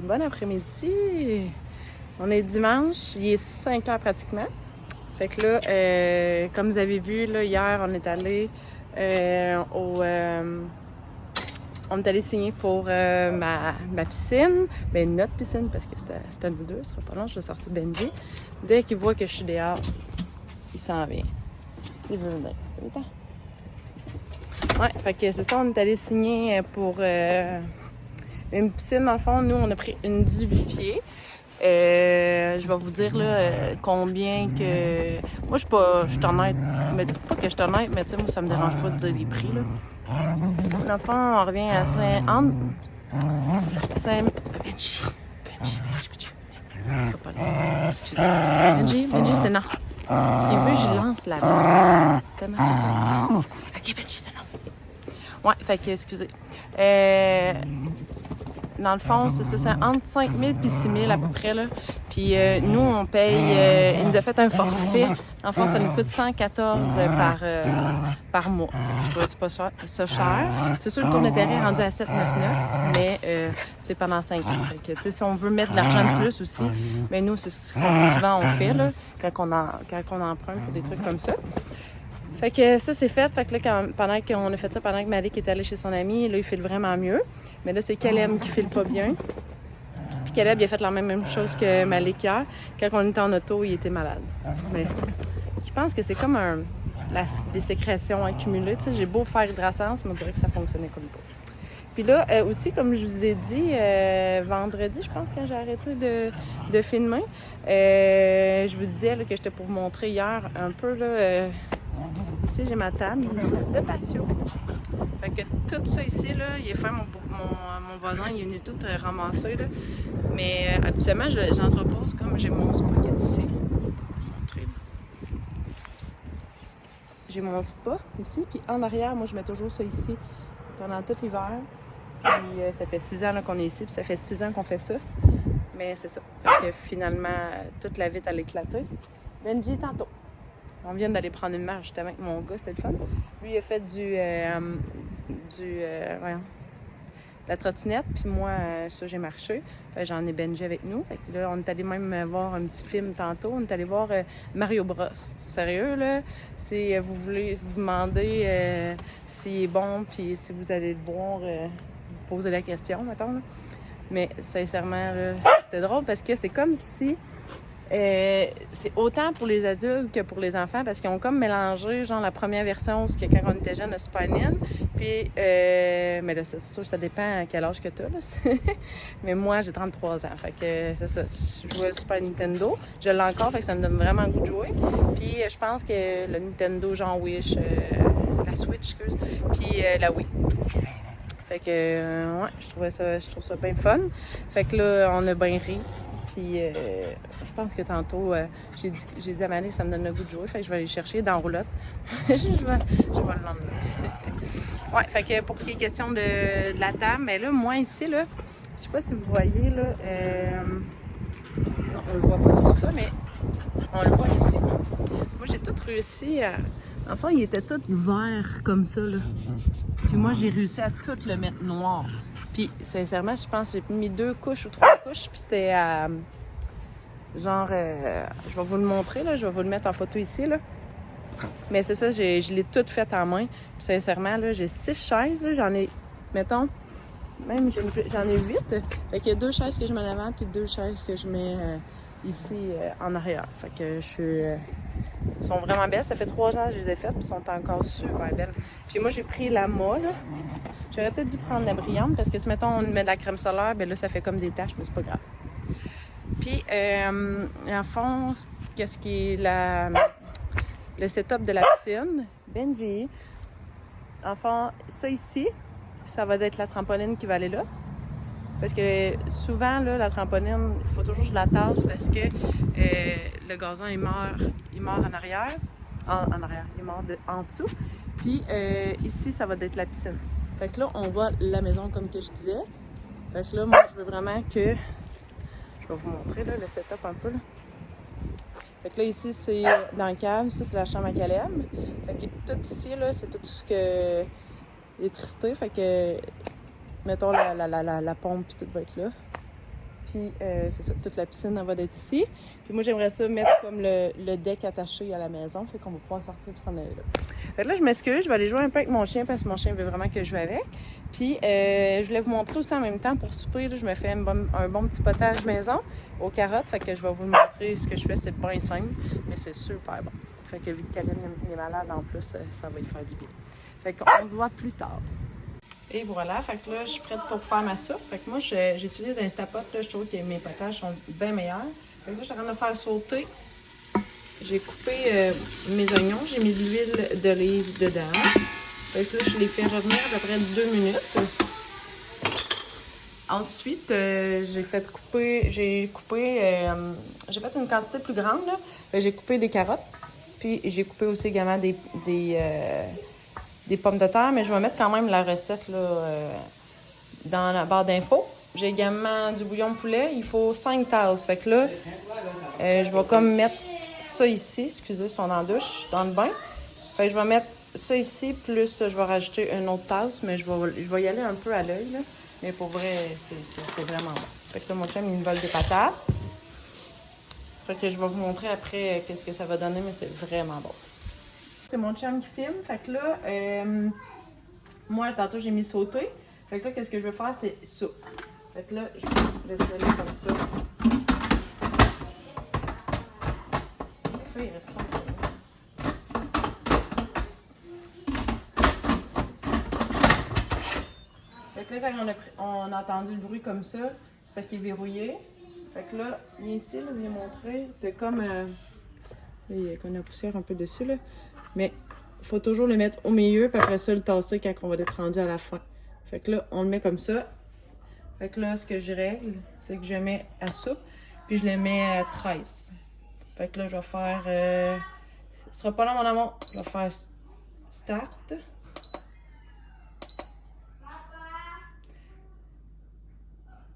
bon après-midi. On est dimanche, il est 5 heures pratiquement. Fait que là, comme vous avez vu, là, hier, on est allé on est allé signer pour ma piscine. Ben notre piscine, parce que c'était nous deux, ce sera pas long, je vais sortir Benji. Dès qu'il voit que je suis dehors, il s'en vient. Il veut venir. Ouais, fait que c'est ça, on est allé signer pour une piscine. Dans le fond, nous, on a pris une 18 pieds. Je vais vous dire là, combien que... Moi, je suis honnête. Mais pas que je suis honnête, mais tu sais, moi, ça me dérange pas de dire les prix, là. Dans le fond, on revient à Benji. C'est pas long. Excusez. Benji, c'est non. Ce qu'il veut, je lance la balle. Ok, Benji, c'est non. Ouais, fait que, excusez. Dans le fond, c'est ça, c'est entre 5 000 et 6 000 à peu près, là. Puis nous, on paye... il nous a fait un forfait. Dans le fond, ça nous coûte 114 par mois. Fait que je trouvais ça cher. C'est sûr, le taux d'intérêt est rendu à 7,99, mais c'est pendant 5 ans. Fait que, tu sais, si on veut mettre de l'argent de plus aussi, mais nous, c'est ce qu'on souvent on fait, là, quand on emprunte pour des trucs comme ça. Fait que ça, c'est fait. Fait que là, pendant qu'on a fait ça, pendant que Malik est allé chez son ami, là, il file vraiment mieux. Mais là, c'est Caleb qui file pas bien. Puis Caleb, il a fait la même chose que Malik hier. Quand on était en auto, il était malade. Mais je pense que c'est comme des sécrétions accumulées. Tu sais, j'ai beau faire hydrascence, mais on dirait que ça fonctionnait comme pas. Puis là, aussi, comme je vous ai dit, vendredi, je pense, quand j'ai arrêté de filmer, je vous disais là, que j'étais pour vous montrer hier un peu, là... Ici, j'ai ma table de patio. Fait que tout ça ici, là, il est fait, mon voisin, il est venu tout ramasser, là. Mais habituellement, j'entrepose comme j'ai mon spa ici. J'ai mon spa ici, puis en arrière, moi, je mets toujours ça ici pendant tout l'hiver. Puis ça fait 6 ans là, qu'on est ici, puis ça fait 6 ans qu'on fait ça. Mais c'est ça. Fait que finalement, toute la vitre, elle a éclaté. Benji, tantôt. On vient d'aller prendre une marche justement avec mon gars, c'était le fun. Lui, il a fait de la trottinette, puis moi, ça, j'ai marché. J'en ai Benji avec nous. Fait que là, on est allé même voir un petit film tantôt. On est allé voir Mario Bros. C'est sérieux, là. Si vous voulez vous demander s'il est bon, puis si vous allez le voir, vous posez la question, mettons. Là. Mais sincèrement, là, c'était drôle parce que c'est comme si... c'est autant pour les adultes que pour les enfants parce qu'ils ont comme mélangé genre la première version que quand on était jeune de Super Nintendo puis mais là c'est sûr ça dépend à quel âge que t'as là. Mais moi j'ai 33 ans fait que c'est ça, je joue à Super Nintendo, je l'ai encore fait que ça me donne vraiment le goût de jouer puis je pense que le Nintendo genre Wish la Switch excuse puis la Wii. Fait que ouais, je trouve ça bien fun. Fait que là on a bien ri. Puis, je pense que tantôt, j'ai dit à Mané que ça me donne le goût de jouer. Fait que je vais aller chercher dans la roulotte. je vais l'emmener. Ouais, fait que pour qu'il y ait question de la table, mais là, moi ici, là, je sais pas si vous voyez, là, on le voit pas sur ça, mais on le voit ici. Moi, j'ai tout réussi à... Enfin, il était tout vert comme ça, là. Puis moi, j'ai réussi à tout le mettre noir. Puis, sincèrement, je pense que j'ai mis 2 couches ou 3 couches, puis c'était genre, je vais vous le montrer, là, je vais vous le mettre en photo ici, là. Mais c'est ça, je l'ai toute faite en main. Puis sincèrement, là, j'ai 6 chaises, là, j'en ai, mettons, même j'en ai 8. Fait qu'il y a 2 chaises que je mets en avant, puis 2 chaises que je mets ici en arrière. Fait que je suis... Elles sont vraiment belles. Ça fait 3 ans que je les ai faites, puis elles sont encore super belles. Puis moi, j'ai pris la mât, là. J'aurais peut-être dû prendre la brillante, parce que, tu mettons, on met de la crème solaire, bien là, ça fait comme des taches, mais c'est pas grave. Puis, en fond, qu'est-ce qui est le setup de la piscine? Benji. En fond, ça ici, ça va être la trampoline qui va aller là. Parce que souvent, là, la trampoline, il faut toujours que je la tasse parce que le gazon, il meurt en arrière. En arrière, il est mort en dessous. Puis ici, ça va être la piscine. Fait que là, on voit la maison comme que je disais. Fait que là, moi, je veux vraiment que... Je vais vous montrer là, le setup un peu. Là. Fait que là, ici, c'est dans le cave. Ça, c'est la chambre à Caleb. Fait que tout ici, là, c'est tout ce que... l'électricité. Fait que... Mettons la pompe puis tout va être là. Puis c'est ça, toute la piscine elle va être ici. Puis moi, j'aimerais ça mettre comme le deck attaché à la maison. Fait qu'on va pouvoir sortir puis s'en aller là. Fait que là, je m'excuse, je vais aller jouer un peu avec mon chien parce que mon chien veut vraiment que je joue avec. Puis je voulais vous montrer aussi en même temps pour souper, là, je me fais un bon petit potage maison aux carottes. Fait que je vais vous le montrer. Ce que je fais, c'est pas simple, mais c'est super bon. Fait que vu que Karen est malade en plus, ça va lui faire du bien. Fait qu'on se voit plus tard. Et voilà, fait que là, je suis prête pour faire ma soupe. Fait que moi, j'utilise Instapot. Là, je trouve que mes potages sont bien meilleurs. Fait que là, je suis en train de faire sauter. J'ai coupé mes oignons. J'ai mis de l'huile d'olive dedans. Fait que là, je les fais revenir à peu près 2 minutes. Ensuite, j'ai fait une quantité plus grande, là. J'ai coupé des carottes. Puis j'ai coupé aussi également des pommes de terre, mais je vais mettre quand même la recette là, dans la barre d'infos. J'ai également du bouillon de poulet. Il faut 5 tasses. Fait que là, je vais comme mettre ça ici. Excusez, ils sont dans la douche, dans le bain. Fait que je vais mettre ça ici, plus je vais rajouter une autre tasse, mais je vais y aller un peu à l'œil, là. Mais pour vrai, c'est vraiment bon. Fait que là, mon chum, il me vole des patates. Fait que je vais vous montrer après qu'est-ce que ça va donner, mais c'est vraiment bon. C'est mon chum qui filme. Fait que là, moi, tantôt, j'ai mis sauter. Fait que là, qu'est-ce que je veux faire, c'est ça. Fait que là, je vais laisser aller comme ça. Fait, il reste pas. Fait que là, quand on a entendu le bruit comme ça, c'est parce qu'il est verrouillé. Fait que là, il est ici, là, je vais montrer. C'est comme... là, il y a comme la poussière un peu dessus, là. Mais il faut toujours le mettre au milieu, puis après ça, le tasser quand on va être rendu à la fin. Fait que là, on le met comme ça. Fait que là, ce que je règle, c'est que je mets à soupe, puis je le mets à 13. Fait que là, je vais faire... ce sera pas long, mon amour. Je vais faire start.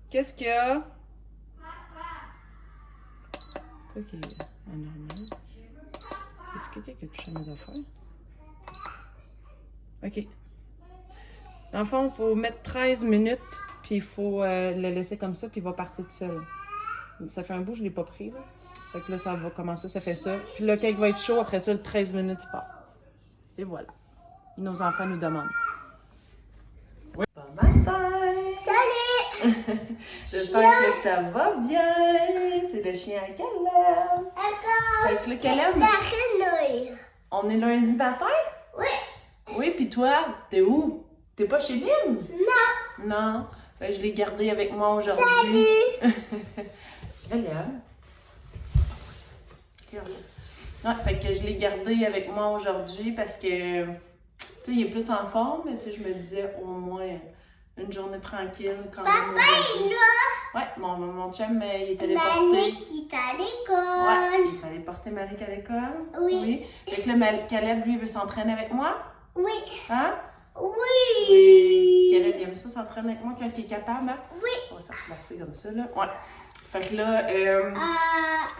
Qu'est-ce qu'il y a? Quoi qui est anormal? Est-ce quelqu'un qui a touché à mes affaires? OK. Dans le fond, il faut mettre 13 minutes, puis il faut le laisser comme ça, puis il va partir tout seul. Ça fait un bout, je ne l'ai pas pris, là. Fait que là, ça va commencer, ça fait ça. Puis là, quand il va être chaud, après ça, le 13 minutes, il part. Et voilà. Nos enfants nous demandent. Oui. Bon matin! Salut! J'espère que ça va bien! C'est le chien à Caleb! C'est le Caleb? On est lundi matin? Oui! Oui, puis toi, t'es où? T'es pas chez Lynn? Non! Non. Ben, je l'ai gardé avec moi aujourd'hui. Salut! Caleb. Ouais, fait que je l'ai gardé avec moi aujourd'hui parce que, tu sais, il est plus en forme, mais tu sais, je me disais au moins une journée tranquille quand même. Papa est là! Ouais, mon chum, il est allé porter... Marie qui est à l'école! Ouais, il est allé porter Marie à l'école. Oui. Fait que là, Caleb, lui, veut s'entraîner avec moi. Oui! Hein? Oui! Caleb, il aime ça s'entraîner avec moi quand il est capable, hein? Oui! On va se replacer comme ça, là. Ouais. Fait que là,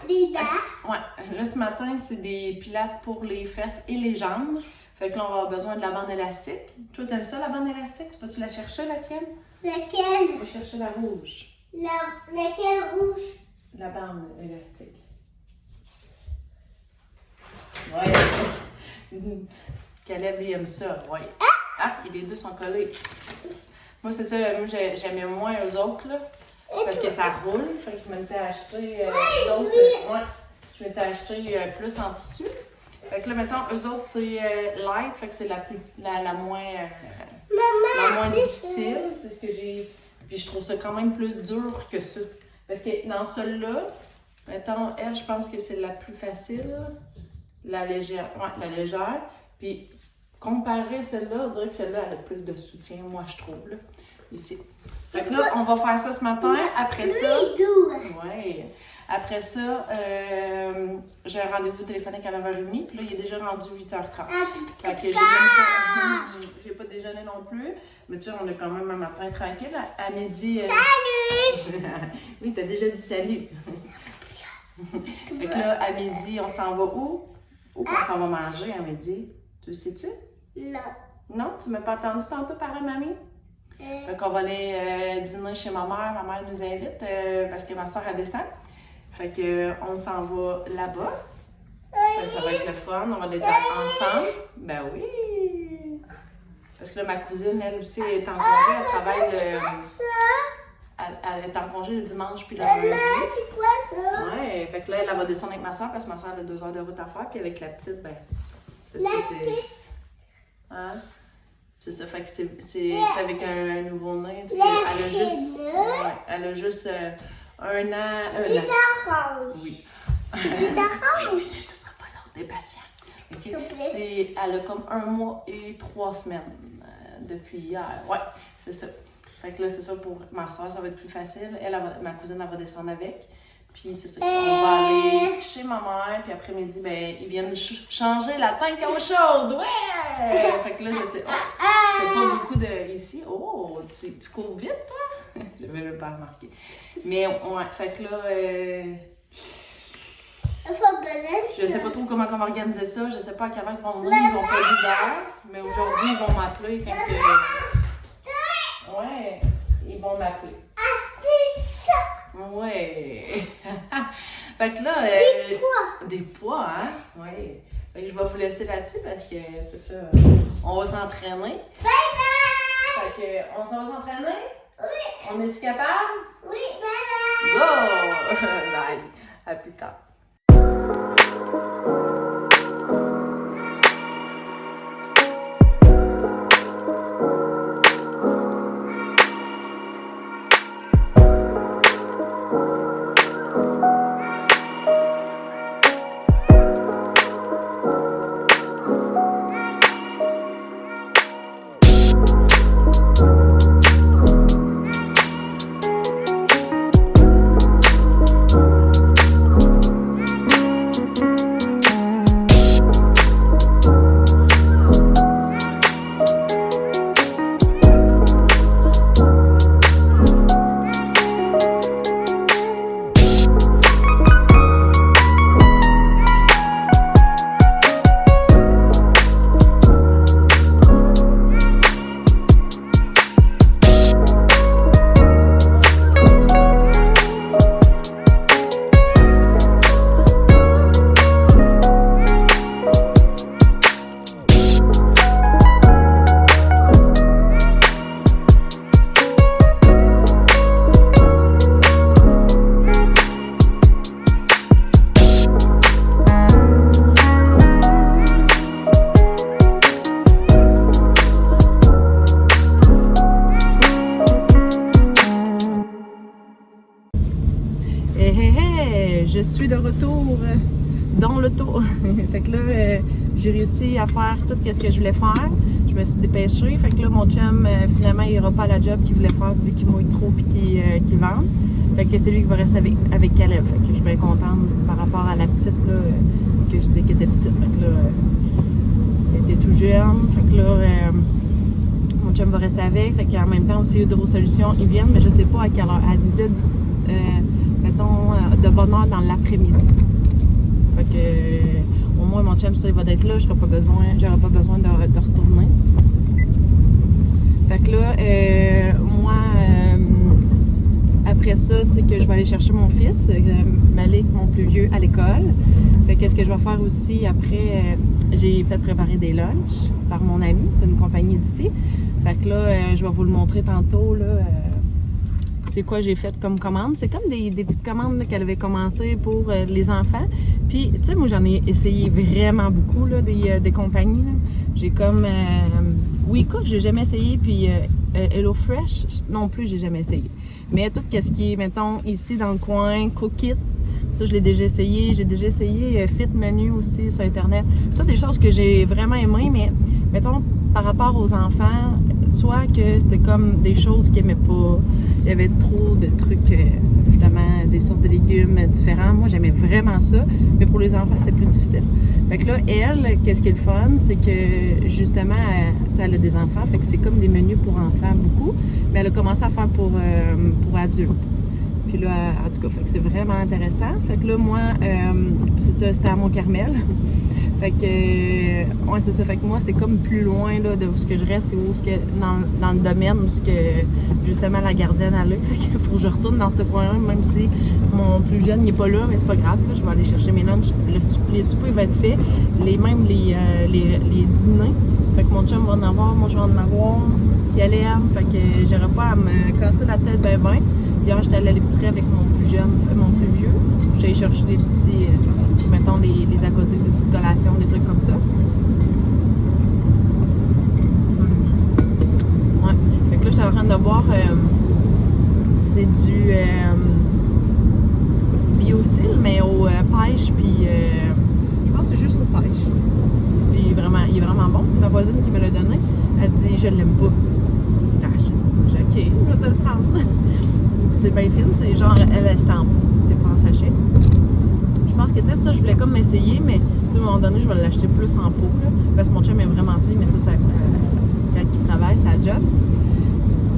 Lida. ouais, là ce matin, c'est des pilates pour les fesses et les jambes. Fait que là, on va avoir besoin de la bande élastique. Toi, t'aimes ça, la bande élastique? Vas-tu la chercher, la tienne? Laquelle? On va chercher la rouge. Laquelle rouge? La bande élastique. Ouais. Caleb, il aime ça, ouais. Ah, les deux sont collés. Moi, c'est ça, moi, j'aimais moins eux autres, là. Parce que ça roule, fait que je m'étais acheté d'autres. Ouais, je m'étais acheté plus en tissu. Fait que là, mettons, eux autres, c'est light, fait que c'est la moins difficile. C'est ce que j'ai. Puis je trouve ça quand même plus dur que ça. Parce que dans celle-là, mettons, elle, je pense que c'est la plus facile. La légère. Ouais, la légère. Puis comparé à celle-là, on dirait que celle-là, elle a plus de soutien, moi, je trouve, là. Ici. Fait que là, on va faire ça ce matin. Après ça. Ouais. Après ça, j'ai un rendez-vous téléphonique à 9h30. Puis là, il est déjà rendu 8h30. Fait que j'ai pas déjeuné non plus. Mais tu sais, on est quand même un matin tranquille. À midi. Salut! Oui, t'as déjà dit salut. Fait que là, à midi, on s'en va où? Où qu'on s'en va manger à midi? Tu le sais-tu? Non. Non? Tu m'as pas entendu tantôt parler, mamie? Fait qu'on va aller dîner chez ma mère. Ma mère nous invite parce que ma soeur elle descend. Fait que on s'en va là-bas. Ça va être le fun, on va être ensemble. Ben oui! Parce que là, ma cousine, elle aussi, elle est en congé, elle travaille elle est en congé le dimanche puis le lundi. C'est quoi ça? Ouais, fait que là, elle va descendre avec ma soeur parce que ma soeur a 2 heures de route à faire. Puis avec la petite, ben, c'est ça, hein? C'est ça, fait que c'est avec un nouveau-né, tu sais, elle a juste 1 an. C'est orange. Oui. C'est orange. Ça sera pas l'ordre des patients. Okay? Elle a comme 1 mois et 3 semaines depuis hier. Ouais, c'est ça. Fait que là, c'est ça pour ma soeur, ça va être plus facile. Ma cousine, elle va descendre avec. Puis c'est ça, on va aller chez ma mère. Puis après-midi, ben, ils viennent changer la tank à eau chaude. Ouais! Fait que là, je sais, fait pas beaucoup de ici. Oh, tu cours vite, toi? Je l'avais même pas remarqué. Mais ouais, fait que là, je sais pas trop comment on va organiser ça. Je sais pas à quelle heure ils vont venir. Ils ont pas dit d'heure. Mais aujourd'hui, ils vont m'appeler quand que... Ouais, ils vont m'appeler. Ouais. Fait que là... Des poids. Des poids, hein? Ouais. Fait que je vais vous laisser là-dessus parce que c'est ça. On va s'entraîner. Bye bye. Fait que on s'en va s'entraîner? Oui. On est-tu capable? Oui, bye bye. Go! Bye. À plus tard. Je suis de retour dans l'auto. Fait que là, j'ai réussi à faire tout ce que je voulais faire. Je me suis dépêchée. Fait que là, mon chum, finalement, il n'ira pas à la job qu'il voulait faire vu qu'il mouille trop et qu'il vende. Fait que c'est lui qui va rester avec Caleb. Fait que je suis bien contente par rapport à la petite, là, que je disais qu'elle était petite. Fait que là, elle était tout jeune. Fait que là, mon chum va rester avec. Fait qu'en même temps, aussi, Hydro-Solutions, ils viennent, mais je sais pas à quelle heure. Elle me dit, mettons, de bonne heure dans l'après-midi. Fait que, au moins, mon chum, ça, il va être là. J'aurai pas besoin de retourner. Fait que là, moi, après ça, c'est que je vais aller chercher mon fils, Malik, mon plus vieux, à l'école. Fait que ce que je vais faire aussi après, j'ai fait préparer des lunchs par mon ami. C'est une compagnie d'ici. Fait que là, je vais vous le montrer tantôt, là. C'est quoi j'ai fait comme commande. C'est comme des petites commandes qu'elle avait commencé pour les enfants. Puis, tu sais, moi, j'en ai essayé vraiment beaucoup, là, des compagnies. Là. J'ai comme... Wika, j'ai jamais essayé. Puis, HelloFresh, non plus, j'ai jamais essayé. Mais tout ce qui est, mettons, ici dans le coin, Cookit, ça, je l'ai déjà essayé. J'ai déjà essayé Fit Menu aussi sur Internet. C'est ça des choses que j'ai vraiment aimées, mais, mettons, par rapport aux enfants, soit que c'était comme des choses qu'ils n'aimaient pas. Il y avait trop de trucs, justement, des sortes de légumes différents. Moi, j'aimais vraiment ça, mais pour les enfants, c'était plus difficile. Fait que là, elle, qu'est-ce qui est le fun, c'est que, justement, elle a des enfants, fait que c'est comme des menus pour enfants, beaucoup, mais elle a commencé à faire pour adultes. Puis là, en tout cas, fait que c'est vraiment intéressant. Fait que là, moi, c'est ça, c'était à Mont-Carmel. Fait que, ouais, c'est ça. Fait que moi, c'est comme plus loin là, de où ce que je reste, c'est où ce que, dans le domaine où ce que, justement, la gardienne allait. Fait qu'il faut que je retourne dans ce coin-là, même si mon plus jeune n'est pas là, mais c'est pas grave. Là, je vais aller chercher mes lunchs. Les soupers vont être faits, même les dîners. Fait que mon chum va en avoir, moi je vais en avoir, puis elle aime. Fait que j'aurai pas à me casser la tête ben. Hier, j'étais allée à l'épicerie avec mon plus jeune, mon plus vieux. J'allais chercher des petits, mettons, les à côté, des petites collations, des trucs comme ça. Ouais. Fait que là, j'étais en train de boire, c'est du bio-style, mais au pêche, puis je pense que c'est juste au pêche. Puis il est vraiment bon. C'est ma voisine qui me l'a donné. Elle dit, je l'aime pas. J'ai ok, je vais te le prendre. C'était bien fine, c'est genre, elle est en pot, c'est pas en sachet. Je pense que, tu sais, ça, je voulais comme m'essayer, mais, tu sais, à un moment donné, je vais l'acheter plus en pot, là, parce que mon chum aime vraiment ça, mais ça quand il travaille, c'est la job.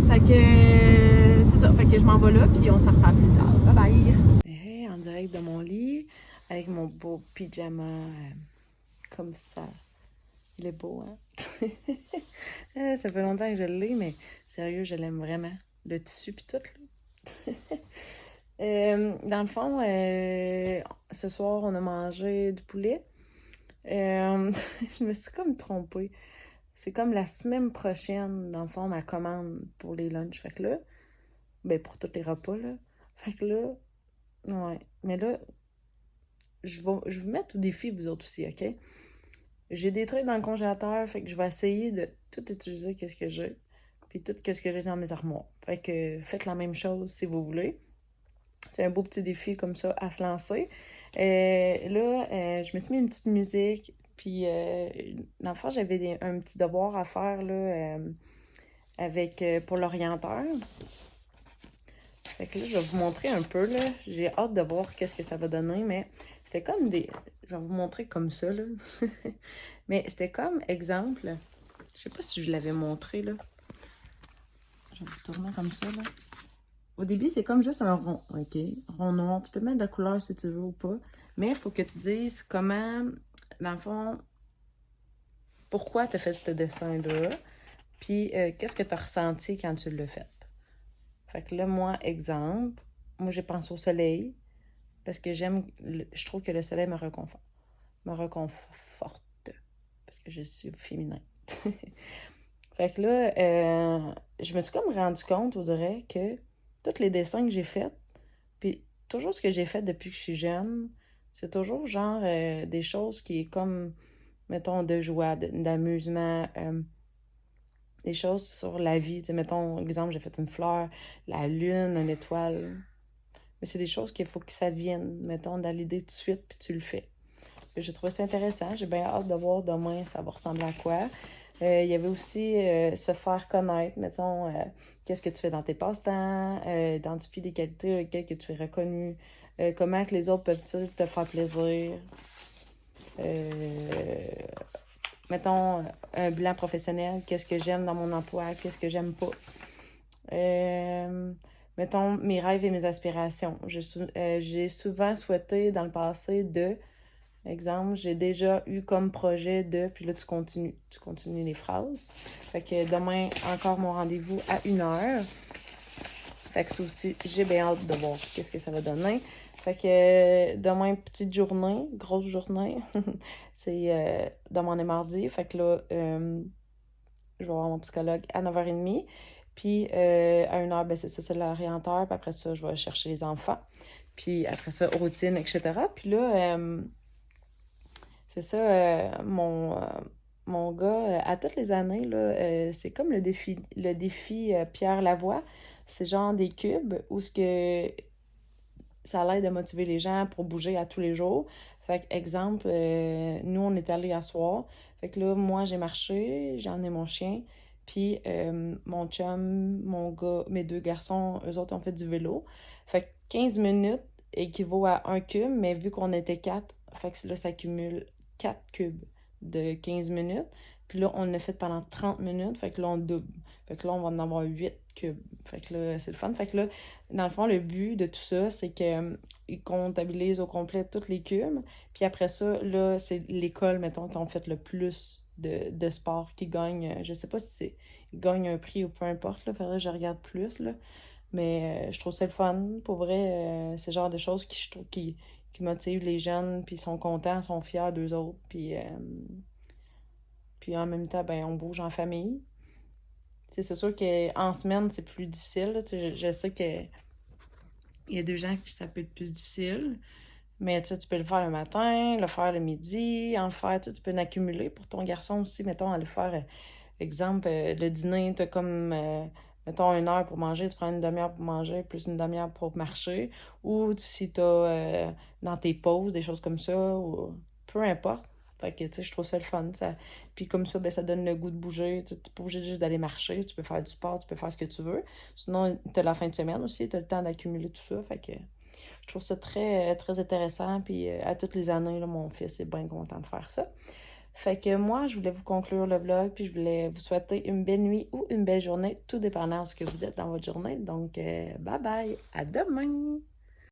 Fait que, c'est ça, fait que je m'en vais là, puis on s'en reparle plus tard. Bye bye! Hey, en direct de mon lit, avec mon beau pyjama, comme ça. Il est beau, hein? Ça fait longtemps que je l'ai, mais sérieux, je l'aime vraiment. Le tissu pis tout, là. Dans le fond, ce soir, on a mangé du poulet. Je me suis comme trompée. C'est comme la semaine prochaine, dans le fond, ma commande pour les lunchs. Fait que là, ben pour tous les repas, là. Fait que là, ouais. Mais là, je vais vous mettre au défi, vous autres aussi, OK? J'ai des trucs dans le congélateur, fait que je vais essayer de tout utiliser qu'est-ce que j'ai. Puis tout qu'est-ce que j'ai dans mes armoires. Fait que faites la même chose si vous voulez. C'est un beau petit défi comme ça à se lancer. Là, je me suis mis une petite musique. Puis, dans le fond, j'avais un petit devoir à faire là, pour l'orienteur. Fait que là, je vais vous montrer un peu. Là. J'ai hâte de voir qu'est-ce que ça va donner. Mais c'était comme des... Je vais vous montrer comme ça. Là. Mais c'était comme exemple. Je sais pas si je l'avais montré. Là. Je vais vous tourner comme ça. Là. Au début, c'est comme juste un rond, OK? Rond noir. Tu peux mettre de la couleur si tu veux ou pas. Mais il faut que tu dises comment, dans le fond, pourquoi tu as fait ce dessin-là. Puis, qu'est-ce que tu as ressenti quand tu l'as fait. Fait que là, moi, exemple, moi, j'ai pensé au soleil. Parce que je trouve que le soleil me réconforte. Parce que je suis féminin. Fait que là, je me suis comme rendu compte, on dirait, que tous les dessins que j'ai faits, puis toujours ce que j'ai fait depuis que je suis jeune, c'est toujours genre des choses qui est comme, mettons, de joie, d'amusement, des choses sur la vie. Tu sais, mettons, exemple, j'ai fait une fleur, la lune, une étoile. Mais c'est des choses qu'il faut que ça vienne, mettons, dans l'idée tout de suite, puis tu le fais. J'ai trouvé ça intéressant. J'ai bien hâte de voir demain ça va ressembler à quoi. Il y avait aussi se faire connaître, mettons, qu'est-ce que tu fais dans tes passe-temps, identifier des qualités lesquelles que tu es reconnu, comment que les autres peuvent-ils te faire plaisir. Mettons, un bilan professionnel, qu'est-ce que j'aime dans mon emploi, qu'est-ce que j'aime pas. Mettons, mes rêves et mes aspirations. J'ai souvent souhaité dans le passé exemple, j'ai déjà eu comme projet de... Puis là, tu continues les phrases. Fait que demain, encore mon rendez-vous à 1h. Fait que ça aussi, j'ai bien hâte de voir qu'est-ce que ça va donner. Fait que demain, petite journée, grosse journée. C'est demain, on est mardi. Fait que là, je vais voir mon psychologue à 9h30. Puis à 1h, ben c'est ça, c'est l'orienteur. Puis après ça, je vais chercher les enfants. Puis après ça, routine, etc. Puis là... c'est ça, mon gars, à toutes les années, là, c'est comme le défi Pierre Lavoie. C'est genre des cubes où ce que ça l'aide à motiver les gens pour bouger à tous les jours. Fait que, exemple, nous, on est allés à soir. Fait que là, moi, j'ai marché, j'ai emmené mon chien. Puis mon chum, mon gars, mes 2 garçons, eux autres ont fait du vélo. Fait que 15 minutes équivaut à 1 cube, mais vu qu'on était 4, fait que là, ça cumule 4 cubes de 15 minutes. Puis là, on l'a fait pendant 30 minutes. Fait que là, on double. Fait que là, on va en avoir 8 cubes. Fait que là, c'est le fun. Fait que là, dans le fond, le but de tout ça, c'est que ils comptabilisent au complet toutes les cubes. Puis après ça, là, c'est l'école, mettons, qui ont fait le plus de sport, qui gagne, je sais pas si c'est ils gagnent un prix ou peu importe, là, faudrait que je regarde plus, là. Mais je trouve ça le fun. Pour vrai, c'est le genre de choses qui, je trouve, qui motivent les jeunes, puis ils sont contents, sont fiers d'eux autres, puis en même temps, ben, on bouge en famille. Tu sais, c'est sûr qu'en semaine, c'est plus difficile, là. Tu sais, je sais que il y a deux gens qui ça peut être plus difficile. Mais tu sais, tu peux le faire le matin, le faire le midi, en faire, tu sais, tu peux en accumuler pour ton garçon aussi, mettons, à le faire, exemple, le dîner, t'as comme, mettons, 1 heure pour manger, tu prends une demi-heure pour manger, plus une demi-heure pour marcher, ou si t'as dans tes pauses, des choses comme ça, ou peu importe. Fait que, tu sais, je trouve ça le fun. Puis comme ça, ben, ça donne le goût de bouger. Tu n'es pas obligé juste d'aller marcher, tu peux faire du sport, tu peux faire ce que tu veux. Sinon, t'as la fin de semaine aussi, t'as le temps d'accumuler tout ça. Fait que je trouve ça très, très intéressant. Puis à toutes les années, là, mon fils est bien content de faire ça. Fait que moi, je voulais vous conclure le vlog, puis je voulais vous souhaiter une belle nuit ou une belle journée, tout dépendant de ce que vous êtes dans votre journée. Donc, bye bye, à demain!